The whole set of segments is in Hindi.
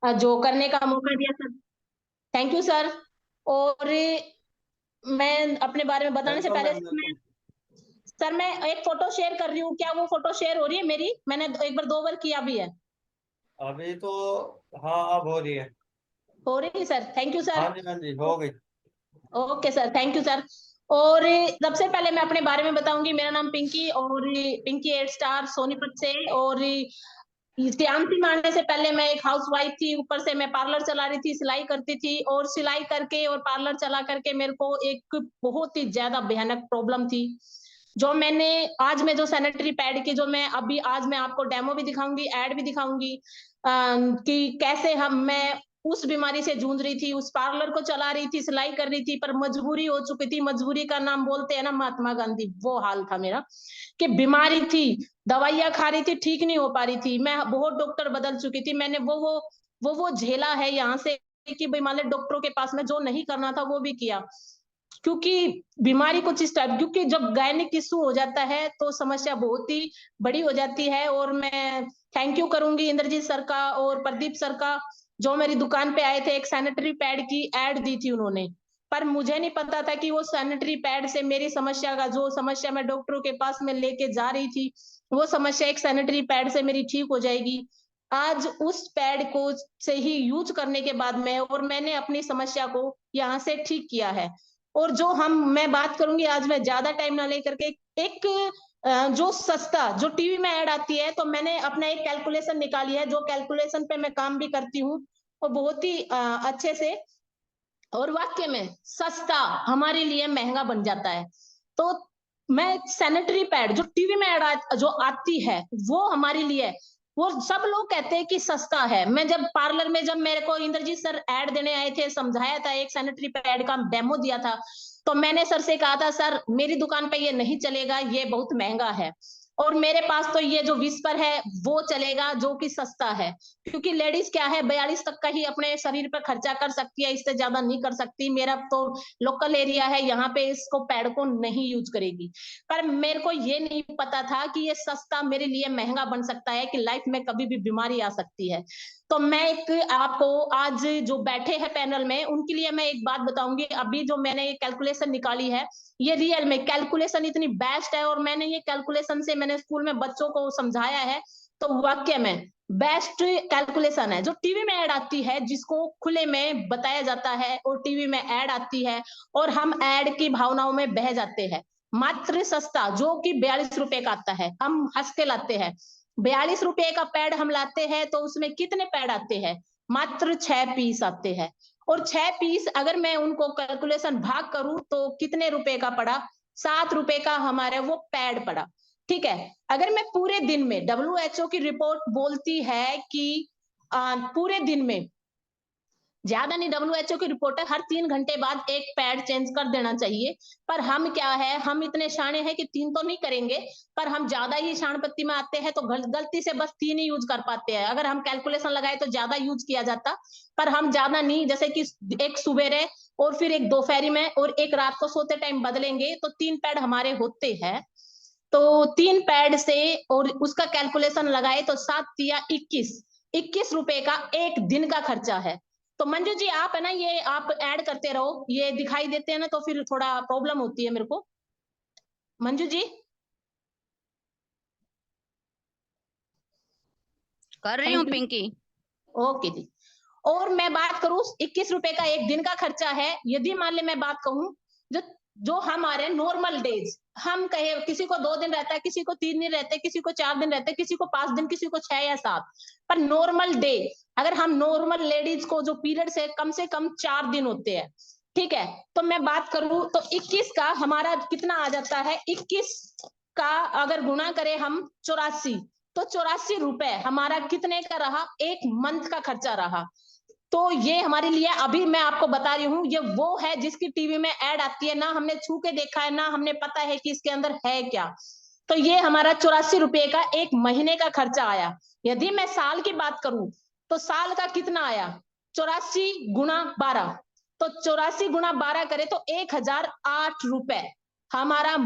जो करने का मौका दिया सर। Thank you sir. और मैं अपने बारे में बताने से वेलकम पहले मैम, वेलकम। सर मैं एक फोटो शेयर कर रही हूँ, क्या वो फोटो शेयर हो रही है मेरी? मैंने एक बार 2 बार किया भी है। अभी तो हाँ, अब हो रही है। हो रही है सर, थैंक यू सर। हाँ जी, हाँ जी, हो गई। Okay sir, thank you sir. और सबसे पहले मैं अपने बारे में बताऊंगी। मेरा नाम पिंकी, और पिंकी 8 स्टार सोनीपत से। और श्यामसी मारने से पहले मैं एक हाउस वाइफ थी, ऊपर से मैं पार्लर चला रही थी, सिलाई करती थी। और सिलाई करके और पार्लर चला करके मेरे को एक बहुत ही ज्यादा भयानक प्रॉब्लम थी। जो मैंने आज मैं जो सैनिटरी पैड की जो मैं अभी आज मैं आपको डेमो भी दिखाऊंगी, एड भी दिखाऊंगी कि कैसे हम मैं उस बीमारी से जूझ रही थी, उस पार्लर को चला रही थी, सिलाई कर रही थी, पर मजबूरी हो चुकी थी। मजबूरी का नाम बोलते हैं ना महात्मा गांधी, वो हाल था मेरा कि बीमारी थी, दवाइयां खा रही थी, ठीक नहीं हो पा रही थी। मैं बहुत डॉक्टर बदल चुकी थी। मैंने वो झेला है यहाँ से कि भाई मान लो डॉक्टरों के पास में जो नहीं करना था वो भी किया, क्योंकि बीमारी कुछ इस टाइप, क्योंकि जब गायनिक इशू हो जाता है तो समस्या बहुत ही बड़ी हो जाती है। और मैं थैंक यू करूंगी इंद्रजीत सर का और प्रदीप सर का, जो मेरी दुकान पे आए थे, एक सैनिटरी पैड की एड दी थी उन्होंने। पर मुझे नहीं पता था कि वो सैनिटरी पैड से मेरी समस्या का जो समस्या मैं डॉक्टरों के पास में लेके जा रही थी, वो समस्या एक सैनिटरी पैड से मेरी ठीक हो जाएगी। आज उस पैड को से ही यूज करने के बाद में और मैंने अपनी समस्या को यहाँ से ठीक किया है। और जो हम मैं बात करूंगी आज, मैं ज्यादा टाइम ना लेकर के एक जो सस्ता जो टीवी में ऐड आती है, तो मैंने अपना एक कैलकुलेशन निकाली है, जो कैलकुलेशन पे मैं काम भी करती हूँ और बहुत ही अच्छे से। और वाक्य में सस्ता हमारे लिए महंगा बन जाता है। तो मैं सैनिटरी पैड जो टीवी में जो आती है वो हमारे लिए, वो सब लोग कहते हैं कि सस्ता है। मैं जब पार्लर में जब मेरे को इंद्रजीत सर ऐड देने आए थे, समझाया था, एक सैनिटरी पैड का डेमो दिया था, तो मैंने सर से कहा था सर मेरी दुकान पे ये नहीं चलेगा, ये बहुत महंगा है। और मेरे पास तो ये जो विस्पर है वो चलेगा, जो कि सस्ता है, क्योंकि लेडीज क्या है 42 तक का ही अपने शरीर पर खर्चा कर सकती है, इससे ज्यादा नहीं कर सकती। मेरा तो लोकल एरिया है, यहाँ पे इसको पैड को नहीं यूज करेगी। पर मेरे को ये नहीं पता था कि ये सस्ता मेरे लिए महंगा बन सकता है, कि लाइफ में कभी भी बीमारी आ सकती है। तो मैं एक आपको आज जो बैठे हैं पैनल में उनके लिए मैं एक बात बताऊंगी। अभी जो मैंने कैलकुलेशन निकाली है, ये रियल में कैलकुलेशन इतनी बेस्ट है, और मैंने ये कैलकुलेशन से मैंने स्कूल में बच्चों को समझाया है, तो वाक्य में बेस्ट कैलकुलेशन है। जो टीवी में ऐड आती है, जिसको खुले में बताया जाता है, और टीवी में ऐड आती है और हम ऐड की भावनाओं में बह जाते हैं। मात्र सस्ता जो कि 42 रुपए का आता है, हम हंस के लाते हैं। 42 रुपए का पैड हम लाते हैं तो उसमें कितने पैड आते हैं? मात्र 6 पीस आते हैं। और 6 पीस अगर मैं उनको कैलकुलेशन भाग करूं तो कितने रुपए का पड़ा? 7 रुपए का हमारे वो पैड पड़ा। ठीक है। अगर मैं पूरे दिन में, WHO की रिपोर्ट बोलती है कि पूरे दिन में ज्यादा नहीं, WHO की रिपोर्ट है हर 3 घंटे बाद एक पैड चेंज कर देना चाहिए। पर हम क्या है, हम इतने शाणे हैं कि 3 तो नहीं करेंगे, पर हम ज्यादा ही शाणपत्ती में आते हैं, तो गलती से बस 3 ही यूज कर पाते हैं। अगर हम कैलकुलेशन लगाए तो ज्यादा यूज किया जाता, पर हम ज्यादा नहीं, जैसे कि एक सुबेरे और फिर एक दोपहरी में और एक रात को सोते टाइम बदलेंगे, तो 3 पैड हमारे होते हैं। तो 3 पैड से और उसका कैलकुलेशन लगाए तो 7 या 21, 21 रुपए का एक दिन का खर्चा है। तो मंजू जी आप है ना, ये आप ऐड करते रहो, ये दिखाई देते हैं ना तो फिर थोड़ा प्रॉब्लम होती है मेरे को। मंजू जी। कर रही हूँ थैंक यू। पिंकी। ओके जी। और मैं बात करूं, 21 रुपए का एक दिन का खर्चा है। यदि मान ले मैं बात कहूं, जो जो हमारे नॉर्मल डेज, हम कहे किसी को 2 दिन रहता है, किसी को 3 दिन रहते हैं, किसी को 4 दिन रहते हैं, किसी को 5 दिन, किसी को 6 या 7, पर नॉर्मल डे, अगर हम नॉर्मल लेडीज को जो पीरियड से कम 4 दिन होते हैं, ठीक है, तो मैं बात करूं तो 21 का हमारा कितना आ जाता है? 21 का अगर गुणा करें हम 84, तो 84 रुपए हमारा कितने का रहा? एक मंथ का खर्चा रहा। तो ये हमारे लिए, अभी मैं आपको बता रही हूँ, ये वो है जिसकी टीवी में ऐड आती है, ना हमने छू के देखा है, ना हमने पता है कि इसके अंदर है क्या। तो ये हमारा 84 रुपए का एक महीने का खर्चा आया। यदि मैं साल की बात करूं तो साल का कितना आया? 84 गुणा 12, तो 84 गुणा 12 करे तो 1008 रुपए हमारा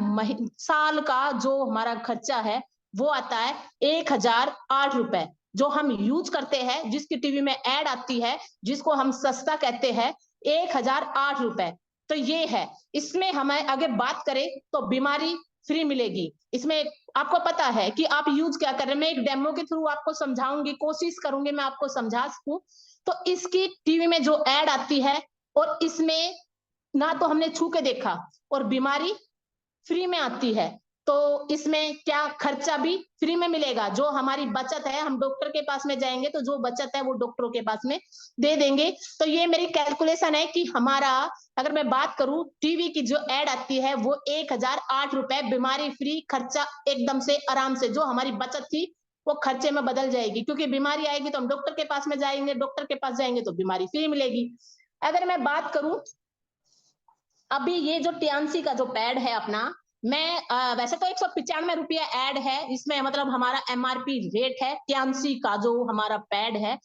साल का जो हमारा खर्चा है वो आता है 1008 रुपए। जो हम यूज करते हैं, जिसकी टीवी में ऐड आती है, जिसको हम सस्ता कहते हैं, 1008 रुपए। तो ये है। इसमें हमें अगर बात करें तो बीमारी फ्री मिलेगी। इसमें आपको पता है कि आप यूज क्या कर रहे हैं। मैं एक डेमो के थ्रू आपको समझाऊंगी, कोशिश करूंगी मैं आपको समझा सकूं। तो इसकी टीवी में जो ऐड आती है और इसमें ना तो हमने छू के देखा, और बीमारी फ्री में आती है, तो इसमें क्या खर्चा भी फ्री में मिलेगा। जो हमारी बचत है, हम डॉक्टर के पास में जाएंगे तो जो बचत है वो डॉक्टरों के पास में दे देंगे। तो ये मेरी कैलकुलेशन है कि हमारा, अगर मैं बात करूं, टीवी की जो ऐड आती है वो 1008 रुपए बीमारी फ्री, खर्चा एकदम से आराम से, जो हमारी बचत थी वो खर्चे में बदल जाएगी। क्योंकि बीमारी आएगी तो हम डॉक्टर के पास में जाएंगे, डॉक्टर के पास जाएंगे तो बीमारी फ्री मिलेगी। अगर मैं बात करूं, अभी ये जो टियान्सी का जो पैड है अपना, मैं वैसे तो 195 रुपया ऐड है इसमें, मतलब हमारा एमआरपी रेट है। टियान्सी का जो हमारा पैड है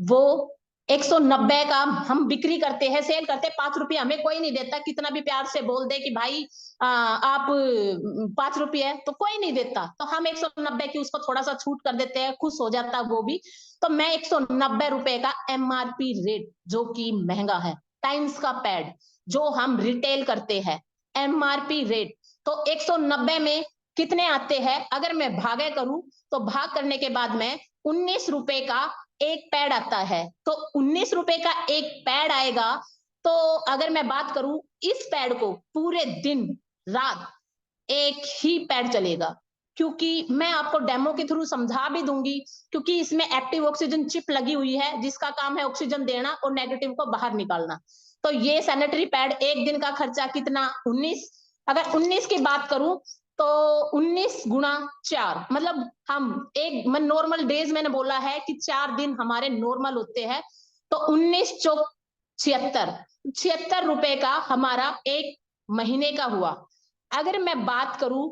वो 190 का हम बिक्री करते हैं, सेल करते हैं। 5 रुपया हमें कोई नहीं देता, कितना भी प्यार से बोल दे कि भाई आप 5 रुपये, तो कोई नहीं देता। तो हम 190 की उसको थोड़ा सा छूट कर देते हैं, खुश हो जाता वो भी। तो मैं 190 रुपए का एमआरपी रेट, जो कि महंगा है, टाइम्स का पैड जो हम रिटेल करते हैं, एमआरपी रेट, तो 190 में कितने आते हैं? अगर मैं भागे करूं तो भाग करने के बाद में 19 रुपए का एक पैड आता है। तो 19 रुपए का एक पैड आएगा। तो अगर मैं बात करूं, इस पैड को पूरे दिन रात एक ही पैड चलेगा। क्योंकि मैं आपको डेमो के थ्रू समझा भी दूंगी, क्योंकि इसमें एक्टिव ऑक्सीजन चिप लगी हुई है, जिसका काम है ऑक्सीजन देना और नेगेटिव को बाहर निकालना। तो ये सैनिटरी पैड एक दिन का खर्चा कितना? 19। अगर 19 की बात करूं तो 19 गुणा 4, मतलब हम एक नॉर्मल डेज मैंने बोला है कि 4 दिन हमारे नॉर्मल होते हैं। तो 19 चौक 76, 76 रुपए का हमारा एक महीने का हुआ। अगर मैं बात करूं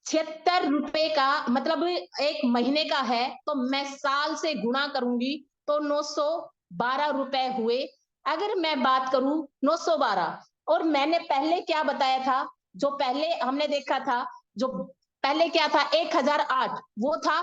76 रुपए का मतलब एक महीने का है, तो मैं साल से गुणा करूंगी तो 912 रुपए हुए। अगर मैं बात करूं 912, और मैंने पहले क्या बताया था, जो पहले हमने देखा था, जो पहले क्या था 1008, वो था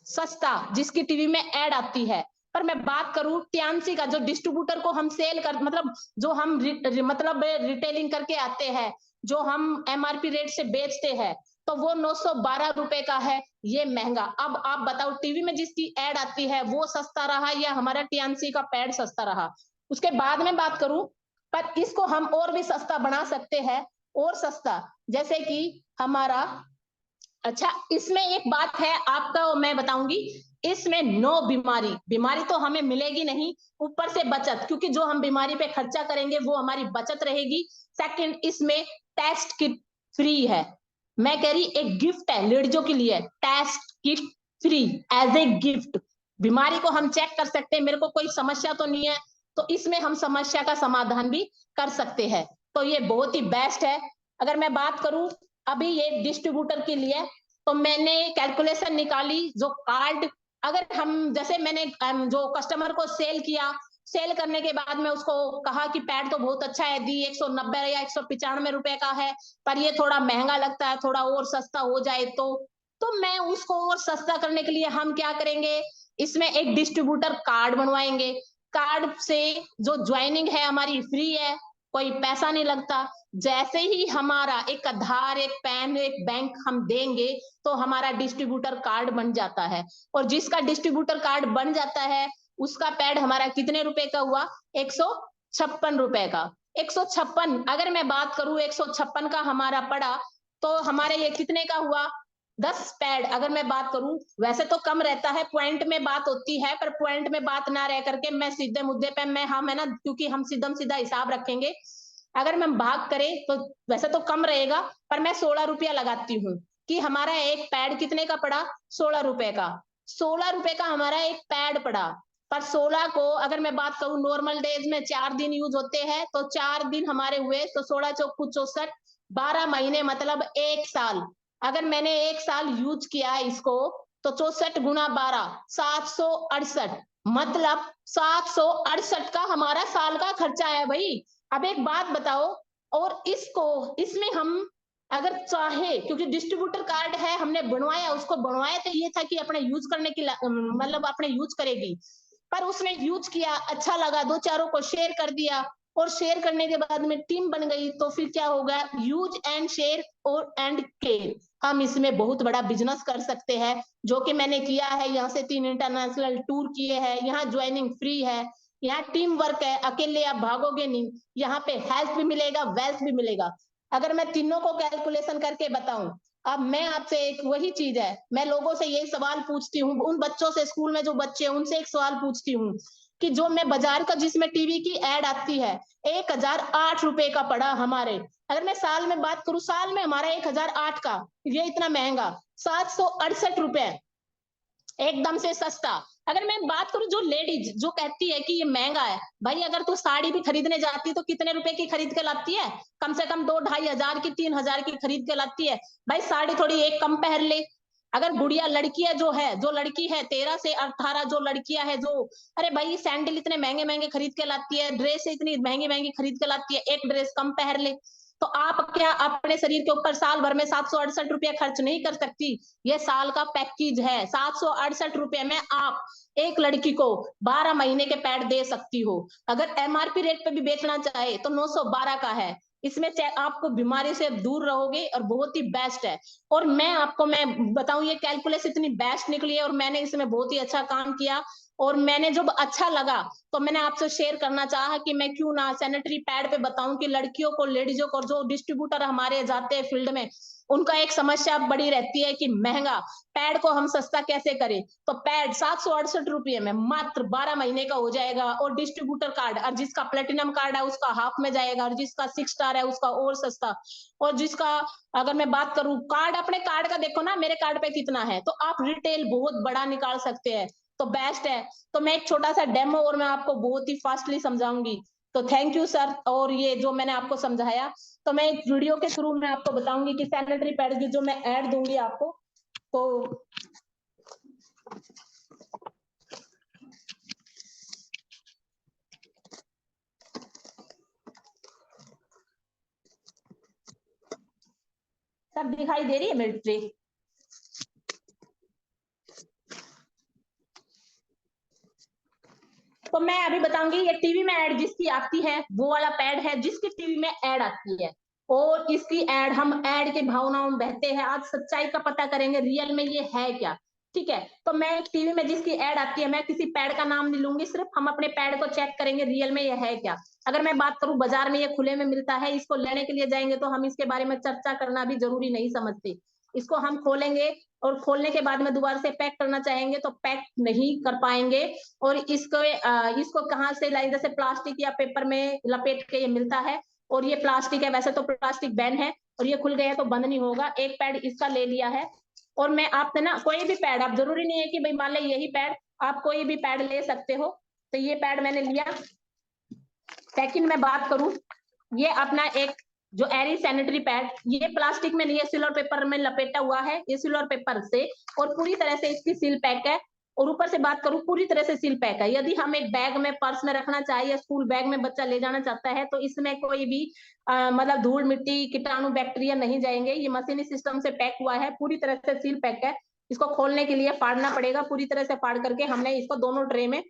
सस्ता, जिसकी टीवी में ऐड आती है। पर मैं बात करूं टियान्सी का, जो डिस्ट्रीब्यूटर को हम सेल कर, मतलब जो हम मतलब रिटेलिंग करके आते हैं, जो हम एमआरपी रेट से बेचते हैं, तो वो 912 रुपए का है। ये महंगा। अब आप बताओ, टीवी में जिसकी ऐड आती है वो सस्ता रहा या हमारा टियान्सी का पैड सस्ता रहा? उसके बाद में बात करूं, पर इसको हम और भी सस्ता बना सकते हैं, और सस्ता, जैसे कि हमारा, अच्छा इसमें एक बात है आपका मैं बताऊंगी, इसमें नो बीमारी, बीमारी तो हमें मिलेगी नहीं, ऊपर से बचत, क्योंकि जो हम बीमारी पे खर्चा करेंगे वो हमारी बचत रहेगी। सेकंड, इसमें टेस्ट किट फ्री है। मैं कह रही एक गिफ्ट है लेडीजों के लिए, test kit free as a gift. बीमारी को हम चेक कर सकते हैं, मेरे को कोई समस्या तो नहीं है, तो इसमें हम समस्या का समाधान भी कर सकते हैं। तो ये बहुत ही बेस्ट है। अगर मैं बात करूं अभी ये डिस्ट्रीब्यूटर के लिए, तो मैंने कैलकुलेशन निकाली, जो कार्ड, अगर हम जैसे मैंने जो कस्टमर को सेल किया, सेल करने के बाद में उसको कहा कि पैड तो बहुत अच्छा है, दी 190 या 195 रुपए का है, पर ये थोड़ा महंगा लगता है, थोड़ा और सस्ता हो जाए तो मैं उसको और सस्ता करने के लिए हम क्या करेंगे, इसमें एक डिस्ट्रीब्यूटर कार्ड बनवाएंगे। कार्ड से जो ज्वाइनिंग है हमारी फ्री है, कोई पैसा नहीं लगता। जैसे ही हमारा एक आधार, एक पैन, एक बैंक हम देंगे, तो हमारा डिस्ट्रीब्यूटर कार्ड बन जाता है। और जिसका डिस्ट्रीब्यूटर कार्ड बन जाता है उसका पैड हमारा कितने रुपए का हुआ? 156 रुपए का। 156, अगर मैं बात करूं 156 का हमारा पड़ा, तो हमारे ये कितने का हुआ? 10 पैड। अगर मैं बात करूं, वैसे तो कम रहता है, पॉइंट में बात होती है, पर पॉइंट में बात ना रह करके मैं सीधे मुद्दे पे मैं, हम है ना, क्योंकि हम सीधा सीधा हिसाब रखेंगे। अगर हम भाग करें तो वैसे तो कम रहेगा, पर मैं 16 रुपया लगाती हूँ कि हमारा एक पैड कितने का पड़ा? 16 रुपए का। 16 रुपए का हमारा एक पैड पड़ा। पर 16 को अगर मैं बात करूं, नॉर्मल डेज में 4 दिन यूज होते हैं, तो 4 दिन हमारे हुए, तो 16 चौक 64, 12 महीने, मतलब 1 साल। अगर मैंने 1 साल यूज किया है इसको, तो 64 गुना 12, 768, मतलब 768 का हमारा साल का खर्चा है भाई। अब एक बात बताओ, और इसको, इसमें हम अगर चाहे, क्योंकि डिस्ट्रीब्यूटर कार्ड है, हमने बनवाया, उसको बनवाया तो ये था कि अपने यूज करने की मतलब अपने यूज करेगी, पर उसने यूज किया, अच्छा लगा, दो चारों को शेयर कर दिया, और शेयर करने के बाद में टीम बन गई, तो फिर क्या होगा, यूज एंड शेयर और एंड केयर, हम इसमें बहुत बड़ा बिजनेस कर सकते हैं, जो कि मैंने किया है। यहाँ से 3 इंटरनेशनल टूर किए हैं, यहाँ ज्वाइनिंग फ्री है, यहाँ टीम वर्क है, अकेले आप भागोगे नहीं, यहाँ पे हेल्थ भी मिलेगा, वेल्थ भी मिलेगा। अगर मैं तीनों को कैलकुलेशन करके बताऊं, अब मैं आपसे एक वही चीज है, मैं लोगों से यही सवाल पूछती हूँ, उन बच्चों से, स्कूल में जो बच्चे हैं उनसे एक सवाल पूछती हूँ कि जो मैं बाजार का, जिसमें टीवी की एड आती है, 1008 रुपए का पड़ा हमारे, अगर मैं साल में बात करूं, साल में हमारा 1008 का, ये इतना महंगा, 768 रुपए, एकदम से सस्ता। अगर मैं बात करूं, जो लेडीज जो कहती है कि ये महंगा है, भाई अगर तू साड़ी भी खरीदने जाती है तो कितने रुपए की खरीद के लाती है, कम से कम 2-2.5 हजार की, 3 हजार की खरीद के लाती है। भाई साड़ी थोड़ी एक कम पहन ले। अगर गुड़िया लड़कियां जो है, जो लड़की है 13 से 18, जो लड़कियां है जो, अरे भाई सैंडल इतने महंगे महंगे खरीद के लाती है, ड्रेस इतनी महंगी महंगी खरीद के लाती है, एक ड्रेस कम पहन ले, तो आप क्या अपने शरीर के ऊपर साल भर में 768 रुपया खर्च नहीं कर सकती? ये साल का पैकेज है, 768 रुपए में आप एक लड़की को 12 महीने के पैड दे सकती हो। अगर एमआरपी रेट पे भी बेचना चाहे तो 912 का है। इसमें आपको बीमारी से दूर रहोगे और बहुत ही बेस्ट है। और मैं बताऊं, ये कैलकुलेशन इतनी बेस्ट निकली है और मैंने इसमें बहुत ही अच्छा काम किया, और मैंने जब अच्छा लगा तो मैंने आपसे शेयर करना चाहा कि मैं क्यों ना सैनिटरी पैड पे बताऊं कि लड़कियों को, लेडीजों को, जो डिस्ट्रीब्यूटर हमारे जाते हैं फील्ड में, उनका एक समस्या बड़ी रहती है कि महंगा पैड को हम सस्ता कैसे करें। तो पैड 768 रुपये में मात्र 12 महीने का हो जाएगा, और डिस्ट्रीब्यूटर कार्ड, और जिसका प्लेटिनम कार्ड है उसका हाफ में जाएगा, और जिसका 6 स्टार है उसका और सस्ता, और जिसका, अगर मैं बात करूं कार्ड, अपने कार्ड का देखो ना मेरे कार्ड पे कितना है, तो आप रिटेल बहुत बड़ा निकाल सकते हैं, तो बेस्ट है। तो मैं एक छोटा सा डेमो और मैं आपको बहुत ही फास्टली समझाऊंगी। तो थैंक यू सर। और ये जो मैंने आपको समझाया, तो मैं एक वीडियो के थ्रू मैं आपको बताऊंगी कि सैनिटरी पैड की जो मैं ऐड दूंगी आपको, तो सब दिखाई दे रही है मेरी ट्रे? तो मैं अभी बताऊंगी, ये टीवी में ऐड जिसकी आती है वो वाला पैड है जिसकी टीवी में ऐड आती है, और इसकी ऐड, हम ऐड के भावनाओं में बहते हैं, आज सच्चाई का पता करेंगे रियल में ये है क्या। ठीक है, तो मैं टीवी में जिसकी ऐड आती है, मैं किसी पैड का नाम नहीं लूंगी, सिर्फ हम अपने पैड को चेक करेंगे रियल में ये है क्या। अगर मैं बात करूं, बाजार में ये खुले में मिलता है, इसको लेने के लिए जाएंगे तो हम इसके बारे में चर्चा करना भी जरूरी नहीं समझते। इसको हम खोलेंगे, और खोलने के बाद में दोबारा से पैक करना चाहेंगे तो पैक नहीं कर पाएंगे। और इसको कहाँ से लाइन, जैसे प्लास्टिक या पेपर में लपेट के ये मिलता है, और ये प्लास्टिक है, वैसे तो प्लास्टिक बैन है, और ये खुल गया है तो बंद नहीं होगा। एक पैड इसका ले लिया है, और मैं आपसे ना कोई भी पैड, आप जरूरी नहीं है कि भाई मान ले यही पैड, आप कोई भी पैड ले सकते हो। तो ये पैड मैंने लिया। सेकंड मैं बात करूं, ये अपना एक जो एरी सैनिटरी पैड, ये प्लास्टिक में नहीं है, सिल्वर पेपर में लपेटा हुआ है, ये सिल्वर पेपर से, और पूरी तरह से इसकी सील पैक है। और ऊपर से बात करूं, पूरी तरह से सील पैक है। यदि हम एक बैग में, पर्स में रखना चाहिए, स्कूल बैग में बच्चा ले जाना चाहता है, तो इसमें कोई भी मतलब धूल मिट्टी कीटाणु बैक्टीरिया नहीं जाएंगे। ये मशीनी सिस्टम से पैक हुआ है, पूरी तरह से सील पैक है। इसको खोलने के लिए फाड़ना पड़ेगा, पूरी तरह से फाड़ करके हमने इसको दोनों ट्रे में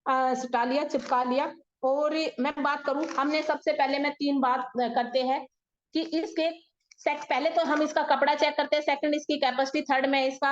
सटा लिया, चिपका लिया। और मैं बात करूं, हमने सबसे पहले मैं 3 बात करते हैं कि इसके पहले तो हम इसका कपड़ा चेक करते हैं, सेकंड इसकी कैपेसिटी, थर्ड में इसका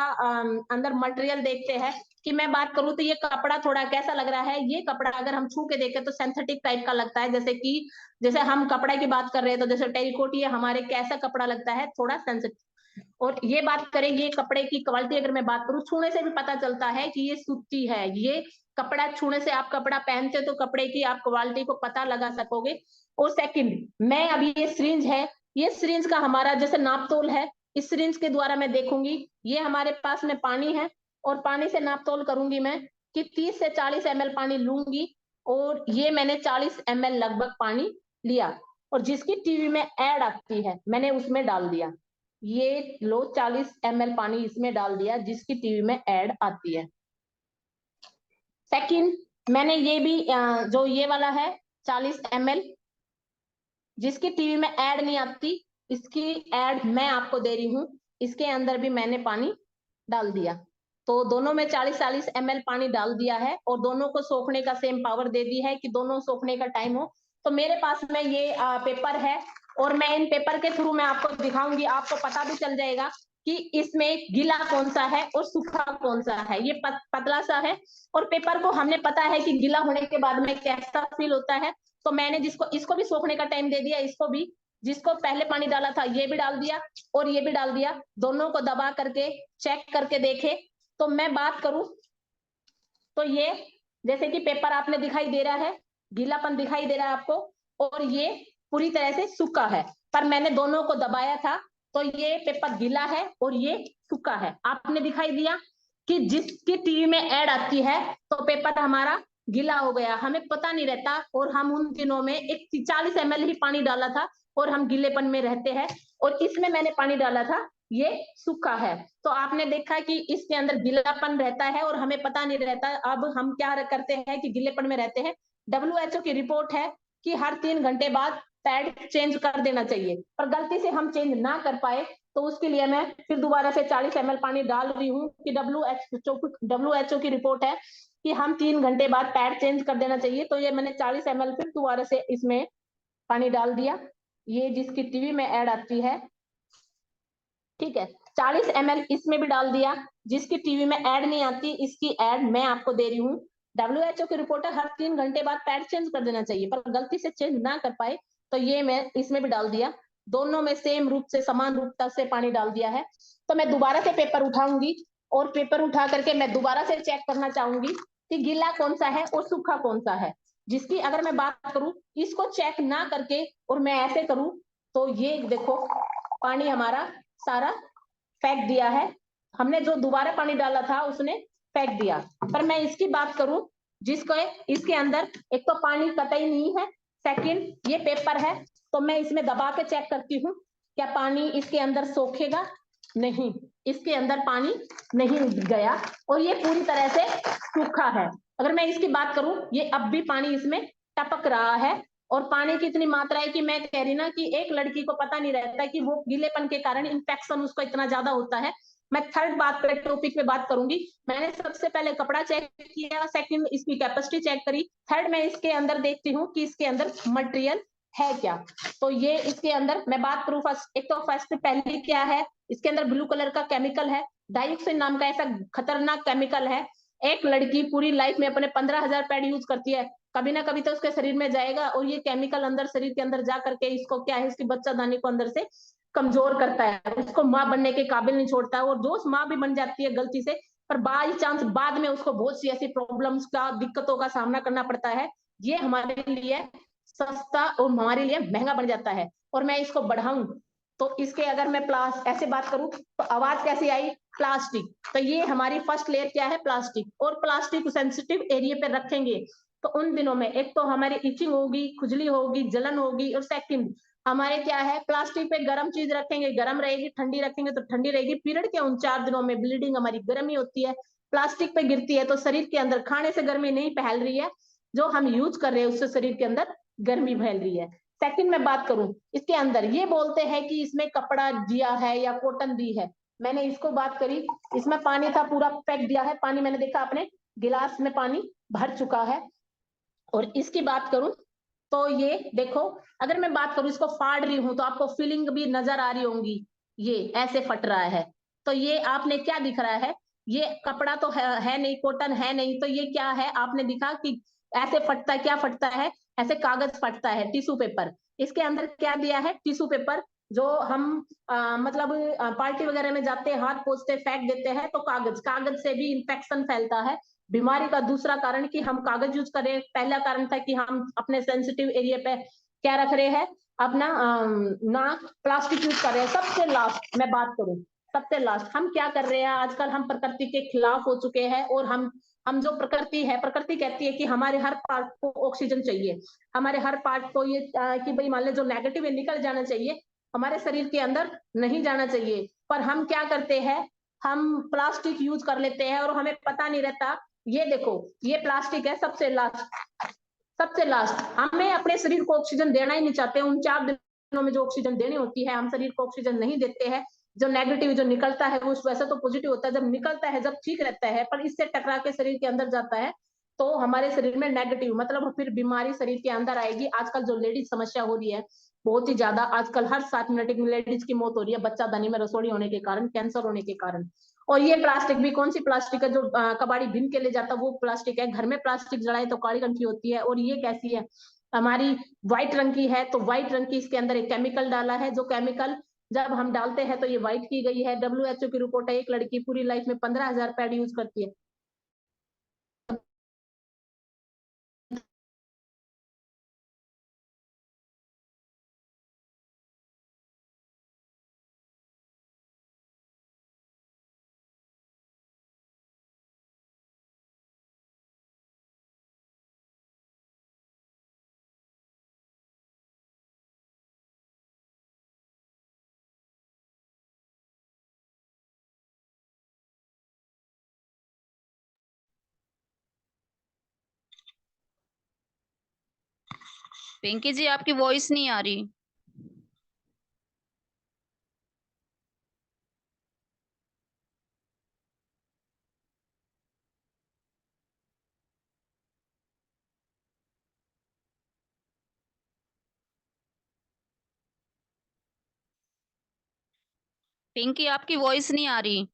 अंदर मटेरियल देखते हैं। कि मैं बात करूं तो ये कपड़ा थोड़ा कैसा लग रहा है, ये कपड़ा अगर हम छू के देखें तो सिंथेटिक टाइप का लगता है, जैसे कि जैसे हम कपड़े की बात कर रहे हैं तो जैसे टेरिकोट, ये हमारे कैसा कपड़ा लगता है, थोड़ा सेंसिटिव। और ये बात करेंगे कपड़े की क्वालिटी, अगर मैं बात करूं, छूने से भी पता चलता है कि ये सूती है। ये कपड़ा छूने से, आप कपड़ा पहनते हो तो कपड़े की आप क्वालिटी को पता लगा सकोगे। और सेकंड, मैं अभी ये सिरिंज है, ये सिरिंज का हमारा जैसे नापतोल है, इस सिरिंज के द्वारा मैं देखूंगी, ये हमारे पास में पानी है, और पानी से नापतोल करूंगी मैं कि 30 से 40 ml पानी लूंगी, और ये मैंने 40 ml लगभग पानी लिया, और जिसकी टीवी में ऐड आती है मैंने उसमें डाल दिया। ये लो 40 ml पानी इसमें डाल दिया जिसकी टीवी में ऐड आती है। सेकंड, मैंने ये भी जो ये वाला है 40 ml जिसकी टीवी में ऐड नहीं आती, इसकी ऐड मैं आपको दे रही हूँ, इसके अंदर भी मैंने पानी डाल दिया। तो दोनों में 40-40 ml पानी डाल दिया है और दोनों को सोखने का सेम पावर दे दी है कि दोनों सोखने का टाइम हो। तो मेरे पास में ये पेपर है और मैं इन पेपर के थ्रू मैं आपको दिखाऊंगी, आपको पता भी चल जाएगा कि इसमें गीला कौन सा है और सूखा कौन सा है। ये पतला सा है और पेपर को हमने पता है कि गीला होने के बाद में कैसा फील होता है। तो मैंने जिसको इसको भी सोखने का टाइम दे दिया, इसको भी, जिसको पहले पानी डाला था ये भी डाल दिया और ये भी डाल दिया, दोनों को दबा करके चेक करके देखे। तो मैं बात करूं तो ये जैसे कि पेपर आपने दिखाई दे रहा है, गीलापन दिखाई दे रहा है आपको, और ये पूरी तरह से सूखा है। पर मैंने दोनों को दबाया था तो ये पेपर गीला है और ये सूखा है। आपने दिखाई दिया कि जिसकी टीवी में ऐड आती है तो पेपर हमारा गीला हो गया, हमें पता नहीं रहता। और हम उन दिनों में एक 40 ml ही पानी डाला था और हम गीलेपन में रहते हैं, और इसमें मैंने पानी डाला था ये सूखा है। तो आपने देखा कि इसके अंदर गीलापन रहता है और हमें पता नहीं रहता। अब हम क्या करते हैं कि गीलेपन में रहते हैं। WHO की रिपोर्ट है कि हर 3 घंटे बाद पैड चेंज कर देना चाहिए, पर गलती से हम चेंज ना कर पाए तो उसके लिए मैं फिर दोबारा से 40 ml पानी डाल रही हूँ कि WHO की रिपोर्ट है कि हम 3 घंटे बाद पैड चेंज कर देना चाहिए। तो ये मैंने 40 ml फिर दोबारा से इसमें पानी डाल दिया। ये जिसकी टीवी में ऐड आती है, ठीक है, 40 ml इसमें भी डाल दिया। जिसकी टीवी में ऐड नहीं आती, इसकी ऐड मैं आपको दे रही हूँ। WHO की रिपोर्ट है हर 3 घंटे बाद पैड चेंज कर देना चाहिए, पर गलती से चेंज ना कर पाए तो ये मैं इसमें भी डाल दिया। दोनों में सेम रूप से, समान रूपता से पानी डाल दिया है। तो मैं दोबारा से पेपर उठाऊंगी और पेपर उठा करके मैं दोबारा से चेक करना चाहूंगी कि गीला कौन सा है और सूखा कौन सा है। जिसकी अगर मैं बात करूं, इसको चेक ना करके और मैं ऐसे करूं तो ये देखो पानी हमारा सारा फेंक दिया है। हमने जो दोबारा पानी डाला था उसने फेंक दिया। पर मैं इसकी बात करूं जिसको इसके अंदर एक तो पानी कतई नहीं है, सेकंड ये पेपर है, तो मैं इसमें दबा के चेक करती हूँ क्या पानी इसके अंदर सोखेगा। नहीं, इसके अंदर पानी नहीं गया और ये पूरी तरह से सूखा है। अगर मैं इसकी बात करूं, ये अब भी पानी इसमें टपक रहा है। और पानी की इतनी मात्रा है कि मैं कह रही ना कि एक लड़की को पता नहीं रहता कि वो गीलेपन के कारण इन्फेक्शन उसको इतना ज्यादा होता है। मैं थर्ड बात पे टॉपिक पे बात करूंगी। मैंने सबसे पहले कपड़ा चेक किया, सेकंड इसकी कैपेसिटी चेक करी, थर्ड मैं इसके अंदर देखती हूँ कि इसके अंदर मटेरियल है क्या। तो ये इसके अंदर मैं बात करूं, फर्स्ट एक तो फर्स्ट पहली क्या है, इसके अंदर ब्लू कलर का केमिकल है, डाइऑक्सिन नाम का ऐसा खतरनाक केमिकल है। एक लड़की पूरी लाइफ में अपने 15,000 पैड यूज करती है, कभी ना कभी तो उसके शरीर में जाएगा और ये केमिकल अंदर शरीर के अंदर जा करके इसको क्या है, इसकी बच्चादानी को अंदर से कमजोर करता है, उसको माँ बनने के काबिल नहीं छोड़ता है। और जो माँ भी बन जाती है गलती से, पर बाई चांस बाद में उसको बहुत सी ऐसी प्रॉब्लम्स का, दिक्कतों का सामना करना पड़ता है। ये हमारे लिए सस्ता और हमारे लिए महंगा बन जाता है। और मैं इसको बढ़ाऊं तो इसके अगर मैं ऐसे बात करूं तो आवाज कैसी आई, प्लास्टिक। तो ये हमारी फर्स्ट लेयर क्या है, प्लास्टिक। और प्लास्टिक सेंसिटिव एरिया पे रखेंगे तो उन दिनों में एक तो हमारी इचिंग होगी, खुजली होगी, जलन होगी, और सेकंड हमारे क्या है, प्लास्टिक पे गर्म चीज रखेंगे गर्म रहेगी, ठंडी रखेंगे तो ठंडी रहेगी। पीरियड के उन 4 दिनों में ब्लीडिंग हमारी गर्म ही होती है। प्लास्टिक पे गिरती है तो शरीर के अंदर खाने से गर्मी नहीं फैल रही है, जो हम यूज कर रहे हैं उससे शरीर के अंदर गर्मी फैल रही है। सेकंड मैं बात करूं, इसके अंदर ये बोलते हैं कि इसमें कपड़ा दिया है या कॉटन दी है। मैंने इसको बात करी, इसमें पानी था, पूरा पैक दिया है पानी, मैंने देखा अपने गिलास में पानी भर चुका है। और इसकी बात करूं तो ये देखो, अगर मैं बात करूं इसको फाड़ रही हूं तो आपको फीलिंग भी नजर आ रही होंगी, ये ऐसे फट रहा है। तो ये आपने क्या दिख रहा है, ये कपड़ा तो है नहीं, कॉटन है नहीं, तो ये क्या है, आपने दिखा कि ऐसे फटता है, क्या फटता है, ऐसे कागज फटता है, टिश्यू पेपर। इसके अंदर क्या दिया है, टिश्यू पेपर, जो हम मतलब पार्टी वगैरह में जाते हैं, हाथ पोंछते फेंक देते हैं, तो कागज, कागज से भी इंफेक्शन फैलता है। बीमारी का दूसरा कारण कि हम कागज यूज करें, पहला कारण था कि हम अपने सेंसिटिव एरिया पे क्या रख रहे हैं, अपना नाक, प्लास्टिक यूज कर रहे हैं। सबसे लास्ट मैं बात करूं, सबसे लास्ट हम क्या कर रहे हैं, आजकल हम प्रकृति के खिलाफ हो चुके हैं। और हम जो प्रकृति है, प्रकृति कहती है कि हमारे हर पार्ट को ऑक्सीजन चाहिए, हमारे हर पार्ट को ये कि भाई मान लो जो नेगेटिव है निकल जाना चाहिए, हमारे शरीर के अंदर नहीं जाना चाहिए। पर हम क्या करते हैं, हम प्लास्टिक यूज कर लेते हैं और हमें पता नहीं रहता। ये देखो, ये प्लास्टिक है, सबसे लास्ट, सबसे लास्ट। हमें अपने शरीर को ऑक्सीजन देना ही नहीं चाहते उन 4 में जो ऑक्सीजन देनी होती है हम शरीर को ऑक्सीजन नहीं देते हैं, जो नेगेटिव जो निकलता है वो वैसे तो पॉजिटिव होता है, जब निकलता है जब ठीक रहता है, पर इससे टकरा के शरीर के अंदर जाता है तो हमारे शरीर में नेगेटिव मतलब फिर बीमारी शरीर के अंदर आएगी। आजकल जो लेडीज समस्या हो रही है बहुत ही ज्यादा, आजकल हर 7 मिनट एक लेडीज की मौत हो रही है बच्चा दानी में रसोड़ी होने के कारण, कैंसर होने के कारण। और ये प्लास्टिक भी कौन सी प्लास्टिक है जो कबाड़ी बीन के ले जाता है वो प्लास्टिक है। घर में प्लास्टिक जलाए तो काली रंग की होती है, और ये कैसी है हमारी व्हाइट रंग की है, तो व्हाइट रंग की इसके अंदर एक केमिकल डाला है, जो केमिकल जब हम डालते हैं तो ये व्हाइट की गई है। WHO की रिपोर्ट है एक लड़की पूरी लाइफ में 15,000 पैड यूज करती है। पिंकी जी आपकी वॉइस नहीं आ रही। पिंकी आपकी वॉइस नहीं आ रही।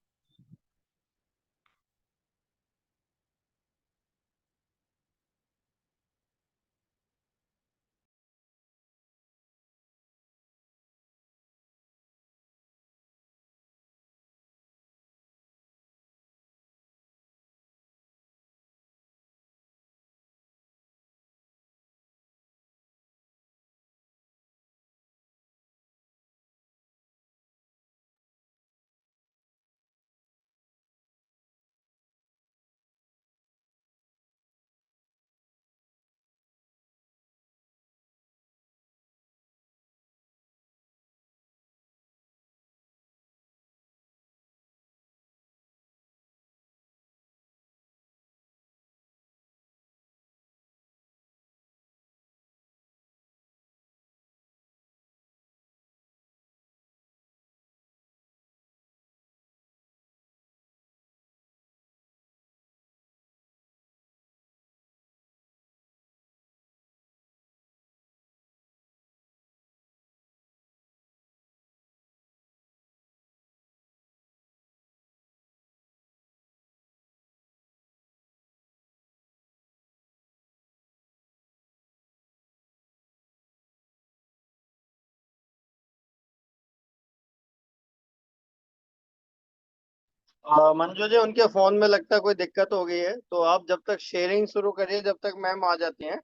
मंजू जी उनके फोन में लगता है कोई दिक्कत हो गई है, तो आप जब तक शेयरिंग शुरू करिए जब तक मैम आ जाती हैं।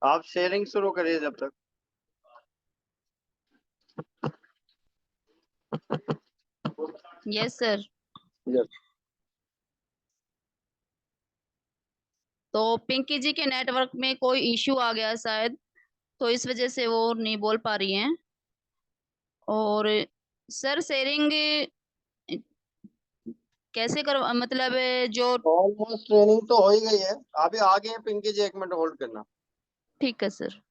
आप शेयरिंग शुरू करिए जब तक। Yes sir. यस। तो पिंकी जी के नेटवर्क में कोई इश्यू आ गया शायद, तो इस वजह से वो नहीं बोल पा रही हैं। और सर शेयरिंग कैसे कर मतलब जो। ऑलमोस्ट ट्रेनिंग तो हो ही गई है, अभी आ गए हैं पिंकी जी, 1 मिनट होल्ड करना। ठीक है सर।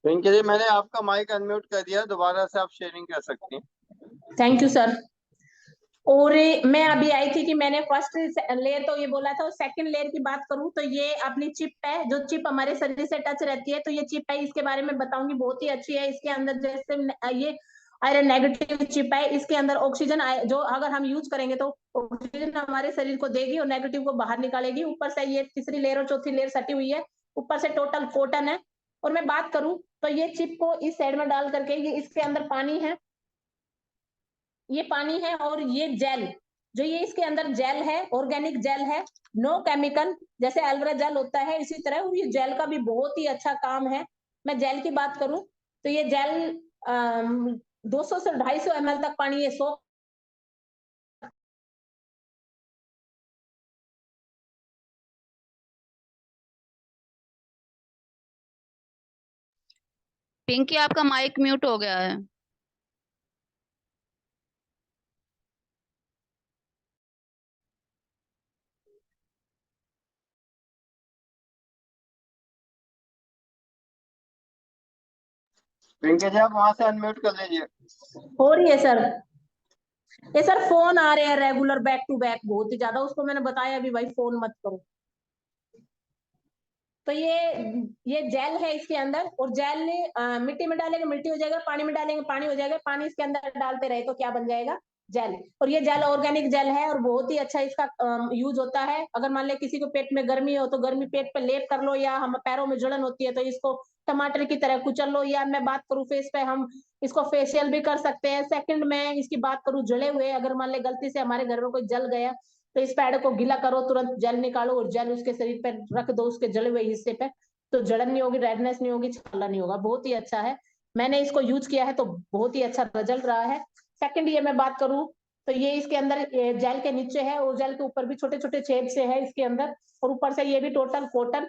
पिंकी जी मैंने आपका माइक अनम्यूट कर दिया, दोबारा से आप शेयरिंग कर सकती हैं। Thank you sir. और मैं अभी आई थी कि मैंने फर्स्ट लेयर तो ये बोला था, और सेकंड लेयर की बात करूं तो ये अपनी चिप है, जो चिप हमारे शरीर से टच रहती है, तो ये चिप है, इसके बारे में बताऊंगी, बहुत ही अच्छी है। इसके अंदर जैसे ये आयरन नेगेटिव चिप है, इसके अंदर ऑक्सीजन जो अगर हम यूज करेंगे तो ऑक्सीजन हमारे शरीर को देगी और नेगेटिव को बाहर निकालेगी। ऊपर से ये तीसरी लेयर और चौथी लेयर सटी हुई है, ऊपर से टोटल कॉटन है। और मैं बात करूं तो ये चिप को इस साइड में डाल करके, ये इसके अंदर पानी है, ये पानी है, और ये जेल जो ये इसके अंदर जेल है, ऑर्गेनिक जेल है, नो केमिकल, जैसे एलोवेरा जेल होता है इसी तरह। और ये जेल का भी बहुत ही अच्छा काम है। मैं जेल की बात करूं तो ये जेल 200 से 250 ml तक पानी ये सो। पिंकी आपका माइक म्यूट हो गया है। पिंकी जी आप वहां से अनम्यूट कर लीजिए। हो रही है सर। ये सर फोन आ रहे हैं रेगुलर बैक टू बैक बहुत ही ज्यादा, उसको मैंने बताया अभी भाई फोन मत करो। तो ये जेल है इसके अंदर, और जेल मिट्टी में डालेंगे मिट्टी हो जाएगा, पानी में डालेंगे पानी हो जाएगा, पानी इसके अंदर डालते रहे तो क्या बन जाएगा, जेल। और ये जेल ऑर्गेनिक जेल है और बहुत ही अच्छा इसका यूज होता है। अगर मान ले किसी को पेट में गर्मी हो तो गर्मी पेट पे लेप कर लो, या हम पैरों में जलन होती है तो इसको टमाटर की तरह कुचल लो, या मैं बात करूँ फेस पे हम इसको फेशियल भी कर सकते हैं। सेकंड में इसकी बात करूँ जले हुए, अगर मान ले गलती से हमारे घर में कोई जल गया तो इस पैड को गीला करो, तुरंत जेल निकालो और जेल उसके शरीर पे रख दो, उसके जले हुए हिस्से पे, तो जलन नहीं होगी, रेडनेस नहीं होगी, छाला नहीं होगा। बहुत ही अच्छा है, मैंने इसको यूज किया है तो बहुत ही अच्छा रिजल्ट रहा है। सेकंड ये मैं बात करूं तो ये इसके अंदर जेल के नीचे है और जेल के ऊपर भी छोटे छोटे छेद से है इसके अंदर, और ऊपर से ये भी टोटल कॉटन।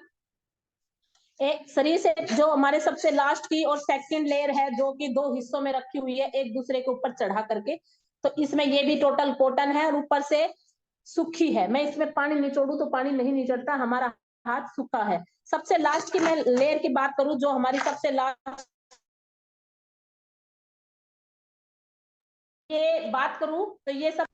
एक शरीर से जो हमारे सबसे लास्ट की और सेकंड लेयर है जो कि दो हिस्सों में रखी हुई है एक दूसरे के ऊपर चढ़ा करके, तो इसमें ये भी टोटल कॉटन है और ऊपर से सूखी है। मैं इसमें पानी निचोड़ू तो पानी नहीं निचड़ता, हमारा हाथ सूखा है। सबसे लास्ट की मैं लेयर की बात करूं, जो हमारी सबसे लास्ट ये बात करूं तो ये सब,